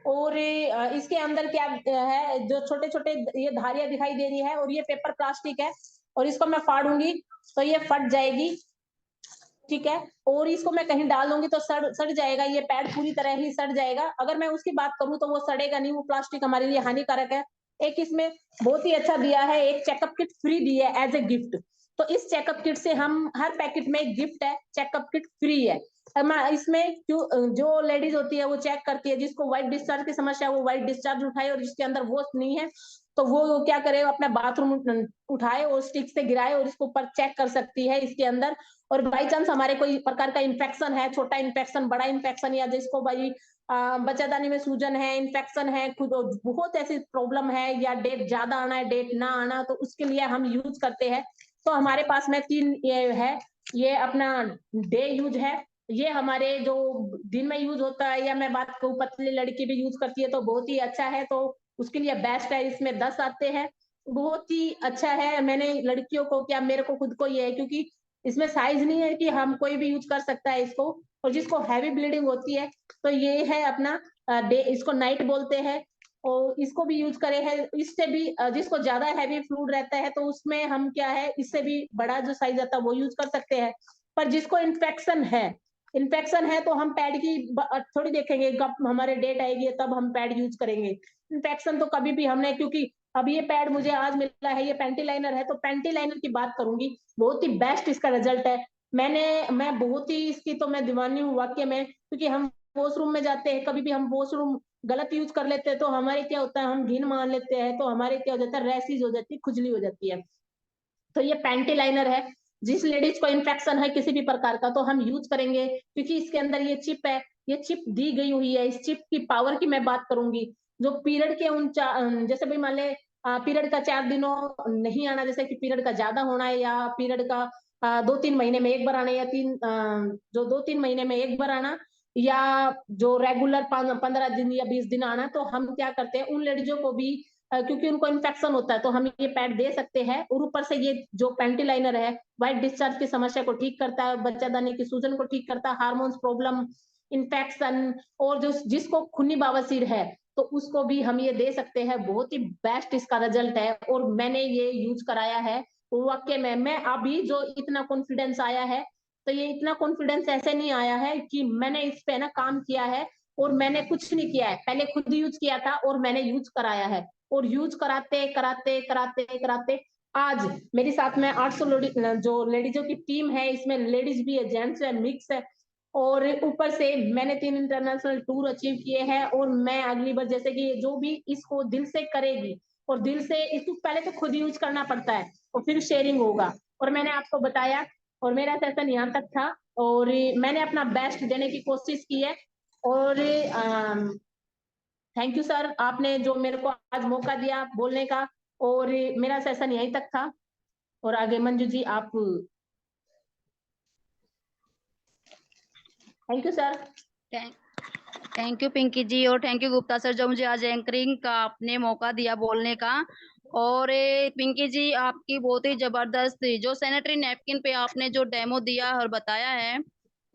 और इसके अंदर क्या है, जो छोटे छोटे ये धारियां दिखाई दे रही है और ये पेपर प्लास्टिक है, और इसको मैं फाड़ूंगी तो ये फट जाएगी, ठीक है। और इसको मैं कहीं डाल दूंगी तो सड़ जाएगा, ये पैड पूरी तरह ही सड़ जाएगा। अगर मैं उसकी बात करूं तो वो सड़ेगा नहीं, वो प्लास्टिक हमारे लिए हानिकारक है। एक इसमें बहुत ही अच्छा दिया है, एक चेकअप किट फ्री दी है एज ए गिफ्ट। तो इस चेकअप किट से हम हर पैकेट में एक गिफ्ट है, चेकअप किट फ्री है। इसमें जो लेडीज होती है वो चेक करती है, जिसको व्हाइट डिस्चार्ज की समस्या है वो व्हाइट डिस्चार्ज उठाए, और जिसके अंदर वो नहीं है तो वो क्या करे, अपना बाथरूम उठाए और स्टिक से गिराए और इसको ऊपर चेक कर सकती है इसके अंदर। और बाई चांस हमारे कोई प्रकार का इन्फेक्शन है, छोटा इन्फेक्शन बड़ा इन्फेक्शन, या जिसको भाई बच्चादानी में सूजन है, इन्फेक्शन है, खुद बहुत ऐसी प्रॉब्लम है, या डेट ज्यादा आना है डेट ना आना, तो उसके लिए हम यूज करते हैं। तो हमारे पास में 3 ये है, ये अपना डे यूज है, ये हमारे जो दिन में यूज होता है, या मैं बात करूँ पतली लड़की भी यूज करती है तो बहुत ही अच्छा है, तो उसके लिए बेस्ट है। इसमें 10 आते हैं, बहुत ही अच्छा है। मैंने लड़कियों को क्या मेरे को खुद को ये है, क्योंकि इसमें साइज नहीं है कि हम कोई भी यूज कर सकता है इसको, और जिसको हैवी ब्लीडिंग होती है तो ये है अपना डे, इसको नाइट बोलते हैं, और इसको भी यूज करे है। इससे भी जिसको ज्यादा हैवी फ्लूइड रहता है तो उसमें हम क्या है, इससे भी बड़ा जो साइज आता है वो यूज कर सकते हैं। पर जिसको इन्फेक्शन है तो हम पैड की थोड़ी देखेंगे, कब हमारे डेट आएगी तब हम पैड यूज करेंगे। इन्फेक्शन तो कभी भी हमने, क्योंकि अब ये पैड मुझे आज मिला है, ये पेंटी लाइनर है, तो पेंटी लाइनर की बात करूंगी, बहुत ही बेस्ट इसका रिजल्ट है। मैं बहुत ही इसकी तो मैं दीवानी हूँ वाकई में, क्योंकि हम वॉशरूम में जाते हैं, कभी भी हम वॉशरूम गलत यूज कर लेते हैं तो हमारे क्या होता है, हम घिन मान लेते हैं तो हमारे क्या हो जाता है, रैसेज हो जाती है, खुजली हो जाती है। तो ये पैंटी लाइनर है, जिस लेडीज को इन्फेक्शन है किसी भी प्रकार का तो हम यूज करेंगे, क्योंकि इसके अंदर ये चिप है, ये चिप दी गई हुई है। इस चिप की पावर की मैं बात करूंगी, जो पीरियड के जैसे भाई मान ले पीरियड का 4 दिनों नहीं आना, जैसे कि पीरियड का ज्यादा होना है, या पीरियड का 2-3 महीने में एक बार आना, या जो 2-3 महीने में एक बार आना, या जो रेगुलर 15 दिन या 20 दिन आना, तो हम क्या करते हैं उन लेडीजों को भी, क्योंकि उनको इन्फेक्शन होता है तो हम ये पैड दे सकते हैं। और ऊपर से ये जो पेंटी लाइनर है व्हाइट डिस्चार्ज की समस्या को ठीक करता है, बच्चादानी की सूजन को ठीक करता है, हार्मोन्स प्रॉब्लम, इन्फेक्शन, और जो जिसको खूनी बवासीर है तो उसको भी हम ये दे सकते हैं। बहुत ही बेस्ट इसका रिजल्ट है, और मैंने ये यूज कराया है वाकई में। मैं अभी जो इतना कॉन्फिडेंस आया है, तो ये इतना कॉन्फिडेंस ऐसे नहीं आया है कि मैंने इस पे ना काम किया है और मैंने कुछ नहीं किया है, पहले खुद यूज किया था और मैंने यूज कराया है, और यूज कराते कराते कराते कराते आज मेरे साथ में 800 जो लेडीजों की टीम है, इसमें लेडीज भी है, जेंट्स है, मिक्स है, और ऊपर से मैंने 3 इंटरनेशनल टूर अचीव किए हैं। और मैं अगली बार जैसे कि जो भी इसको दिल से करेगी, और दिल से इसको पहले तो खुद यूज करना पड़ता है और फिर शेयरिंग होगा, और मैंने आपको बताया, और मेरा सेशन यहाँ तक था, और मैंने अपना बेस्ट देने की कोशिश की है। और थैंक यू सर, आपने जो मेरे को आज मौका दिया बोलने का, और मेरा सेशन यहीं तक था। और आगे मंजू जी आप, thank you sir. Thank you Pinky ji, और थैंक यू गुप्ता सर, जो मुझे आज एंकरिंग का आपने मौका दिया बोलने का। और पिंकी जी, आपकी बहुत ही जबरदस्त जो सैनिटरी नैपकिन पे आपने जो डेमो दिया और बताया है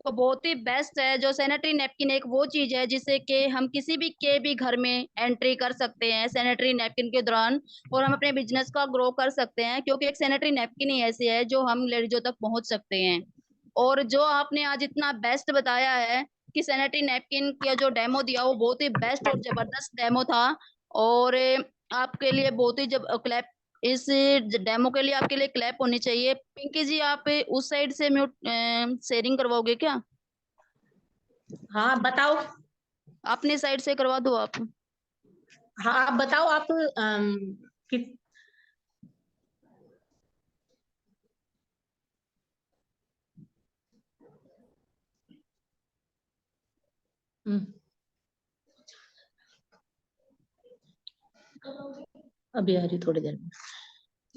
वो बहुत ही बेस्ट है। जो सैनिटरी नैपकिन एक वो चीज है जिससे कि हम किसी भी घर में एंट्री कर सकते हैं सैनिटरी नैपकिन के दौरान, और हम अपने बिजनेस का ग्रो कर सकते हैं, क्योंकि एक सैनिटरी नैपकिन ही ऐसी है जो हम लेडीजों तक पहुंच सकते हैं। और जो आपने आज इतना बेस्ट बताया है कि सैनिटरी नैपकिन का जो डेमो दिया वो बहुत ही बेस्ट और जबरदस्त डेमो था। और आपके लिए बहुत ही जब क्लैप, इस डेमो के लिए आपके लिए क्लैप होनी चाहिए। पिंकी जी, आप उस साइड से म्यूट शेयरिंग करवाओगे क्या? हाँ बताओ। अपनी साइड से करवा दो आप। हाँ आप बताओ आप कि अभी आ रही थोड़ी देर में।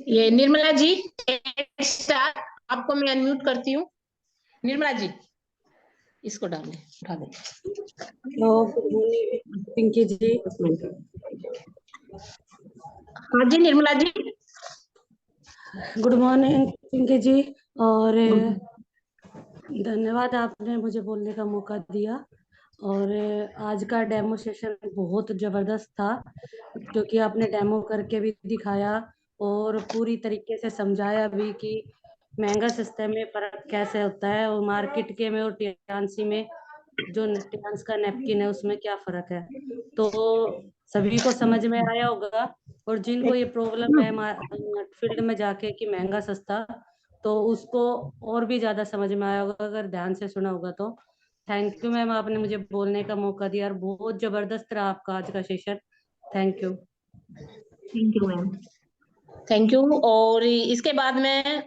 ये निर्मला जी, 8 स्टार, आपको मैं अनम्यूट करती हूँ। निर्मला जी इसको डालें, उठा दें। गुड मॉर्निंग पिंकी जी। हाँ जी निर्मला जी। गुड मॉर्निंग पिंकी जी, और धन्यवाद आपने मुझे बोलने का मौका दिया। और आज का डेमो सेशन बहुत ज़बरदस्त था, क्योंकि आपने डेमो करके भी दिखाया और पूरी तरीके से समझाया भी कि महंगा सस्ते में फ़र्क कैसे होता है, और मार्केट के में और टियान्सी में जो टियान्स का नैपकिन है उसमें क्या फ़र्क है। तो सभी को समझ में आया होगा, और जिनको ये प्रॉब्लम है फील्ड में जाके कि महंगा सस्ता, तो उसको और भी ज़्यादा समझ में आया होगा अगर ध्यान से सुना होगा तो। थैंक यू मैम, आपने मुझे बोलने का मौका दिया और बहुत ज़बरदस्त रहा आपका आज का session. Thank you. Thank you ma'am, thank you. और इसके बाद में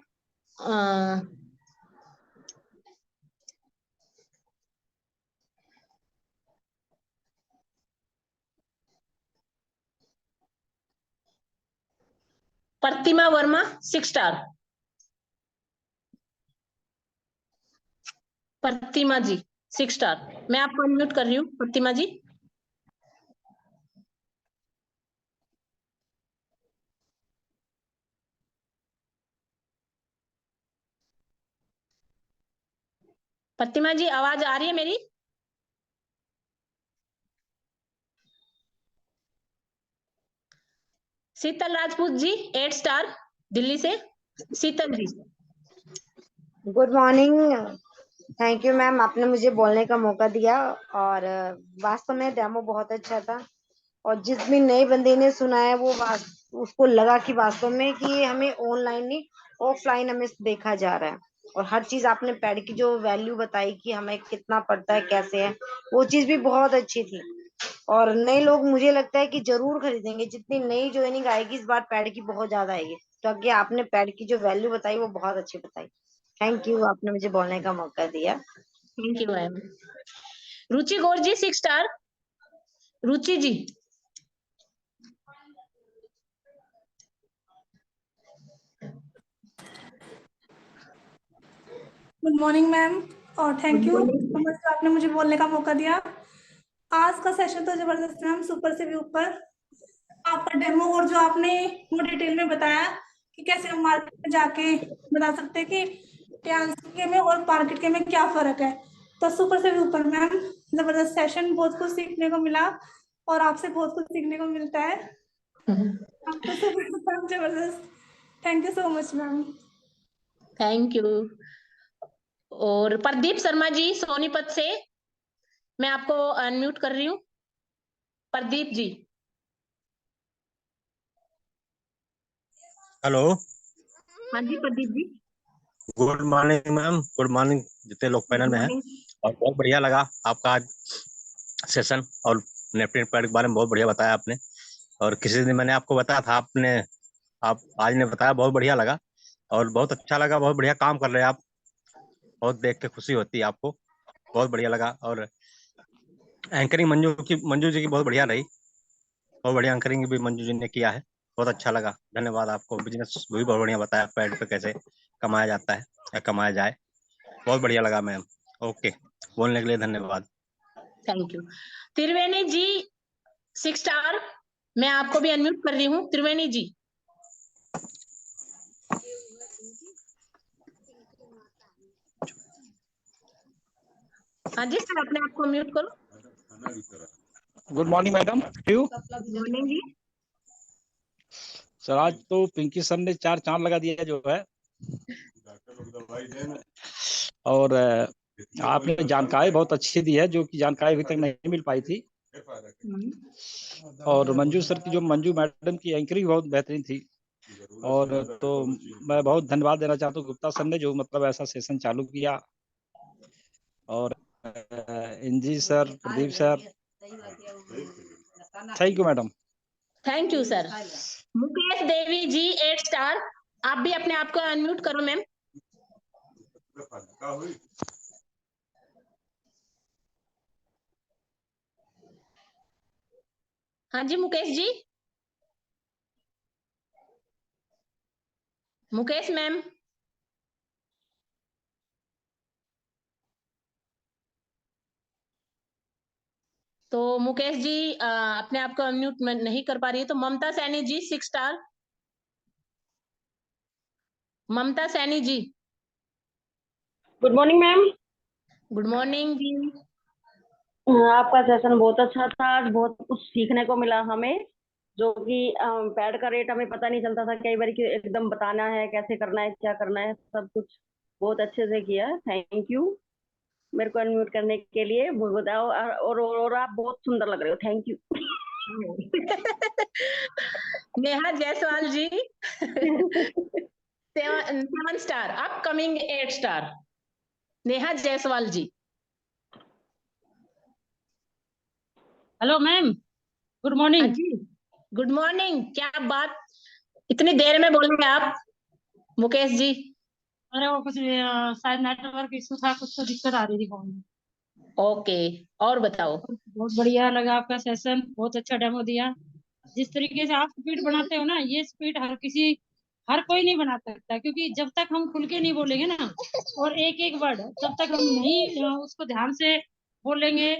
प्रतिमा वर्मा, 6 स्टार। प्रतिमा जी 6 स्टार, मैं आपको अनम्यूट कर रही हूँ प्रतिमा जी। प्रतिमा जी आवाज आ रही है मेरी? शीतल राजपूत जी 8 स्टार दिल्ली से। Sheetal ji. Good morning. Thank you ma'am, आपने मुझे बोलने का मौका दिया। और वास्तव में डेमो बहुत अच्छा था, और जिस भी नए बंदे ने सुना है वो उसको लगा कि वास्तव में कि हमें ऑनलाइन नहीं ऑफलाइन हमें देखा जा रहा है। और हर चीज आपने पैड की जो वैल्यू बताई कि हमें कितना पड़ता है कैसे है, वो चीज भी बहुत अच्छी थी। और नए लोग मुझे लगता है कि जरूर खरीदेंगे, जितनी नई ज्वाइनिंग आएगी इस बार पैड की बहुत ज्यादा आएगी, तो आगे आपने पैड की जो वैल्यू बताई वो बहुत अच्छी बताई। थैंक यू, आपने मुझे बोलने का मौका दिया। Thank you ma'am. Ruchi Gaur ji 6 star. Ruchi ji. Good morning ma'am, और थैंक यू सो मच आपने मुझे बोलने का मौका दिया। आज का सेशन तो जबरदस्त मैम, सुपर से भी ऊपर। आपका डेमो और जो आपने वो डिटेल में बताया कि कैसे हम मार्केट में जाके बता सकते हैं कि टियान्स के में और मार्केट के में क्या फर्क है, तो सुपर से भी ऊपर मैम। जबरदस्त सेशन, बहुत कुछ सीखने को मिला, और आपसे बहुत कुछ सीखने को मिलता है। आप तो सब जबरदस्त। Thank you so much ma'am. Thank you. और प्रदीप शर्मा जी सोनीपत से, मैं आपको अनम्यूट कर रही हूँ। प्रदीप जी। हेलो, हाँ जी Pradeep ji. Good morning ma'am. Good morning जितने लोग पैनल में हैं। और बहुत बढ़िया लगा आपका आज सेशन, और नेपकिन पैड के बारे में बहुत बढ़िया बताया आपने। और किसी दिन मैंने आपको बताया था, आप आज ने बताया, बहुत बढ़िया लगा और बहुत अच्छा लगा। बहुत बढ़िया काम कर रहे हैं आप, बहुत देख के खुशी होती है आपको। बहुत बढ़िया लगा। और एंकरिंग मंजू जी की बहुत बढ़िया रही। बहुत बढ़िया एंकरिंग भी मंजू जी ने किया है, बहुत अच्छा लगा। धन्यवाद आपको। बिजनेस भी बहुत बढ़िया बताया, पैड पे कैसे कमाया जाता है या कमाया जाए। बहुत बढ़िया लगा मैम। ओके, बोलने के लिए धन्यवाद। Thank you. Triveni ji 6 star, मैं आपको भी अनम्यूट कर रही हूँ त्रिवेणी जी। हाँ जी सर, अपने आप को म्यूट करो। Good morning madam, you good morning जी। सर, आज तो पिंकी सर ने 4 चांद लगा दिया जो है। और आपने जानकारी बहुत अच्छी दी है, जो कि जानकारी अभी तक नहीं मिल पाई थी। और मंजू सर की, जो मंजू मैडम की एंकरिंग बहुत बेहतरीन थी। और तो मैं बहुत धन्यवाद देना चाहता हूँ गुप्ता सर ने, जो मतलब ऐसा सेशन चालू किया। और इंजी sir, Pradeep sir, thank you madam. Thank you sir. Mukesh Devi ji 8 star, आप भी अपने आप को अनम्यूट करो मैम। हाँ जी मुकेश जी। मुकेश मैम। तो मुकेश जी अपने आप को अनम्यूट नहीं कर पा रही है। तो Mamta Saini ji 6 star. Mamta Saini ji. Good morning ma'am. Good morning जी। आपका सेशन बहुत अच्छा था, आज बहुत कुछ सीखने को मिला हमें, जो कि पैड का रेट हमें पता नहीं चलता था कई बार कि एकदम बताना है, कैसे करना है, क्या करना है, सब कुछ बहुत अच्छे से किया। थैंक यू मेरे को अनम्यूट करने के लिए। बताओ, और आप बहुत सुंदर लग रहे हो। Thank you. Neha Jaiswal ji 7 star, upcoming 8 star. Neha Jaiswal ji. Hello ma'am, good हाँ मॉर्निंग। जी गुड मॉर्निंग। क्या बात, इतनी देर में बोलेंगे आप मुकेश जी? अरे वो कुछ शायद नेटवर्क इशू था, कुछ तो दिक्कत आ रही थी फोन में। ओके, और बताओ। बहुत बढ़िया लगा आपका सेशन, बहुत अच्छा डेमो दिया। जिस तरीके से आप स्पीड बनाते हो ना, ये स्पीड हर कोई नहीं बना सकता, क्योंकि जब तक हम खुल के नहीं बोलेंगे ना, और एक एक वर्ड जब तक हम नहीं उसको ध्यान से बोलेंगे,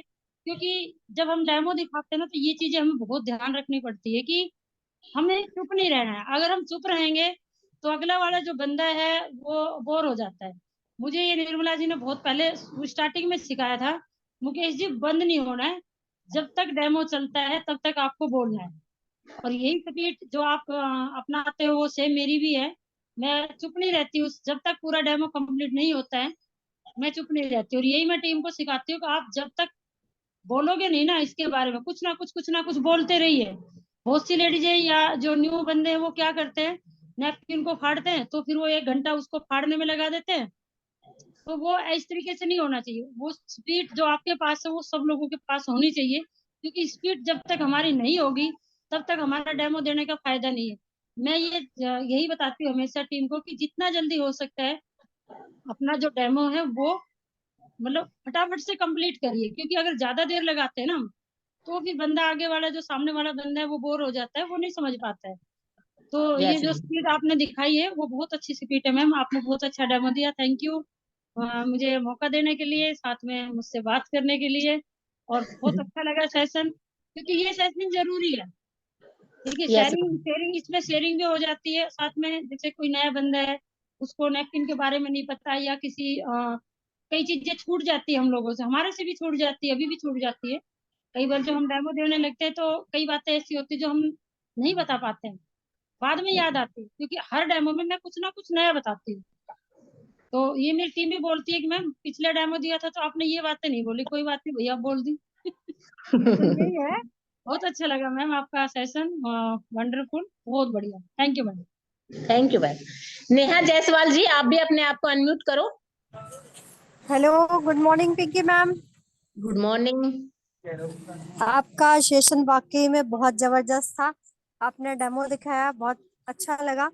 क्योंकि जब हम डेमो दिखाते हैं ना, तो ये चीजें हमें बहुत ध्यान रखनी पड़ती है कि हमें चुप नहीं रहना है। अगर हम चुप रहेंगे तो अगला वाला जो बंदा है वो बोर हो जाता है। मुझे ये निर्मला जी ने बहुत पहले स्टार्टिंग में सिखाया था, मुकेश जी बंद नहीं होना है, जब तक डेमो चलता है तब तक आपको बोलना है। और यही स्पीड जो आप अपनाते हो वो सेम मेरी भी है। मैं चुप नहीं रहती हूँ जब तक पूरा डेमो कंप्लीट नहीं होता है, मैं चुप नहीं रहती। और यही मैं टीम को सिखाती हूँ कि आप जब तक बोलोगे नहीं ना इसके बारे में, कुछ ना कुछ बोलते रहिए। बहुत सी लेडीज है या जो न्यू बंदे हैं वो क्या करते हैं, नैपकिन को फाड़ते हैं तो फिर वो 1 घंटा उसको फाड़ने में लगा देते हैं। तो वो इस तरीके से नहीं होना चाहिए। वो स्पीड जो आपके पास है वो सब लोगों के पास होनी चाहिए, क्योंकि स्पीड जब तक हमारी नहीं होगी तब तक हमारा डेमो देने का फायदा नहीं है। मैं यही बताती हूँ हमेशा टीम को कि जितना जल्दी हो सकता है अपना जो डेमो है वो मतलब फटाफट से कंप्लीट करिए, क्योंकि अगर ज्यादा देर लगाते हैं ना तो फिर बंदा आगे वाला जो सामने वाला बंदा है वो बोर हो जाता है, वो नहीं समझ पाता है। तो ये यस जो स्पीड आपने दिखाई है वो बहुत अच्छी स्पीड है मैम, आपने बहुत अच्छा डेमो दिया। थैंक यू मुझे मौका देने के लिए, साथ में मुझसे बात करने के लिए। और बहुत अच्छा लगा सेशन, क्योंकि ये सेशन जरूरी है। देखिए यस शेयरिंग शेयरिंग इसमें शेयरिंग भी हो जाती है, साथ में जैसे कोई नया बंदा है उसको नैपकिन के बारे में नहीं पता, या किसी कई चीजें छूट जाती है हम लोगों से, हमारे से भी छूट जाती है, अभी भी छूट जाती है। कई बार जब हम डेमो देने लगते हैं तो कई बातें ऐसी होती है जो हम नहीं बता पाते हैं, बाद में याद आती है, क्योंकि हर डेमो में मैं कुछ ना कुछ नया बताती हूँ। तो ये मेरी टीम भी बोलती है कि मैम पिछले डेमो दिया था तो आपने ये बातें नहीं बोली, कोई बात नहीं भैया बोल दी। तो यही है। बहुत अच्छा लगा मैम आपका सेशन, वंडरफुल, बहुत बढ़िया। Thank you ma'am. Thank you ma'am. Neha Jaiswal ji, आप भी अपने आप को अनम्यूट करो। Hello, good morning Pinky ma'am. Good morning. आपका सेशन वाकई में बहुत जबरदस्त था, आपने डेमो दिखाया, बहुत अच्छा लगा।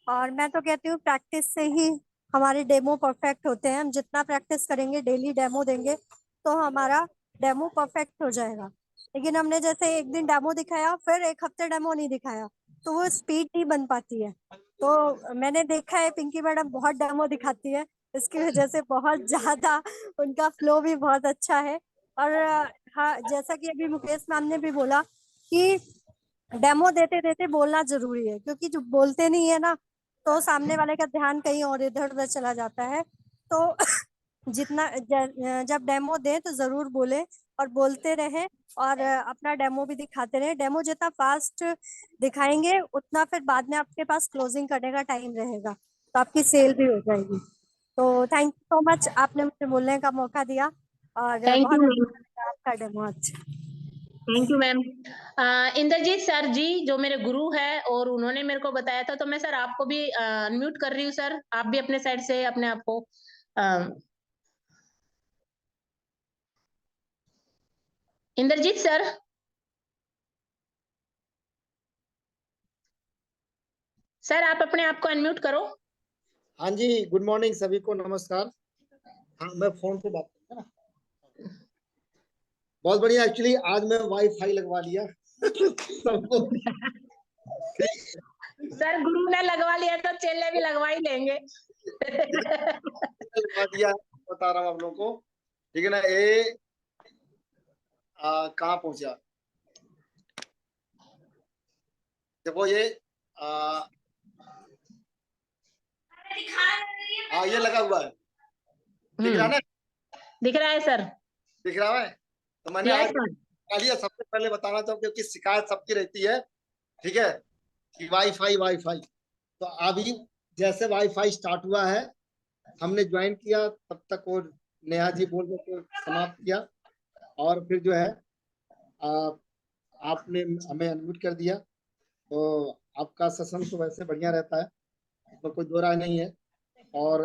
और मैं तो कहती हूँ प्रैक्टिस से ही हमारे डेमो परफेक्ट होते हैं। हम जितना प्रैक्टिस करेंगे, डेली डेमो देंगे तो हमारा डेमो परफेक्ट हो जाएगा। लेकिन हमने जैसे एक दिन डेमो दिखाया फिर एक हफ्ते डेमो नहीं दिखाया तो वो स्पीड नहीं बन पाती है। तो मैंने देखा है पिंकी मैडम बहुत डेमो दिखाती है, इसकी वजह से बहुत ज्यादा उनका फ्लो भी बहुत अच्छा है। और हाँ, जैसा कि अभी मुकेश मैम ने भी बोला कि डेमो देते देते बोलना जरूरी है, क्योंकि जो बोलते नहीं है ना तो सामने वाले का ध्यान कहीं और इधर उधर चला जाता है। तो जितना जब डेमो दें तो जरूर बोले और बोलते रहे और अपना डेमो भी दिखाते रहे। डेमो जितना फास्ट दिखाएंगे उतना फिर बाद में आपके पास क्लोजिंग करने का टाइम रहेगा, तो आपकी सेल भी हो जाएगी। तो थैंक यू सो मच, आपने मुझे बोलने का मौका दिया और थैंक बहुत यू अच्छा मैम। लगा आपका डेमो आज। Thank you ma'am. Indrajeet sir ji जो मेरे गुरु है और उन्होंने मेरे को बताया था, तो मैं सर आपको भी अनम्यूट कर रही हूँ सर, आप भी अपने साइड से अपने आप को इंद्रजीत सर। सर आप अपने आप को अनम्यूट करो। हाँ जी, गुड मॉर्निंग सभी को, नमस्कार। हाँ, मैं फोन पे बात करता ना। बहुत बढ़िया, एक्चुअली आज मैं वाईफाई लगवा लिया सबको। सर गुरु ने लगवा लिया तो चेले भी लगवा ही लेंगे। लगवा दिया, बता रहा हूँ आप लोगों को, ठीक है ना। ये कहाँ पहुंचा, देखो ये ये लगा हुआ है, दिख रहा है ना? दिख रहा है सर। दिख रहा है। तो मैंने यस आज सर। बता लिया। सबसे पहले बताना चाहूँ क्योंकि शिकायत सबकी रहती है, ठीक है, कि वाईफाई वाईफाई। तो अभी जैसे वाईफाई स्टार्ट हुआ है, हमने ज्वाइन किया, तब तक वो नेहा जी बोल के समाप्त किया, और फिर जो है आपने हमें अनम्यूट कर दिया। तो आपका सेशन तो वैसे बढ़िया रहता है, इसमें कोई दो राय नहीं है। और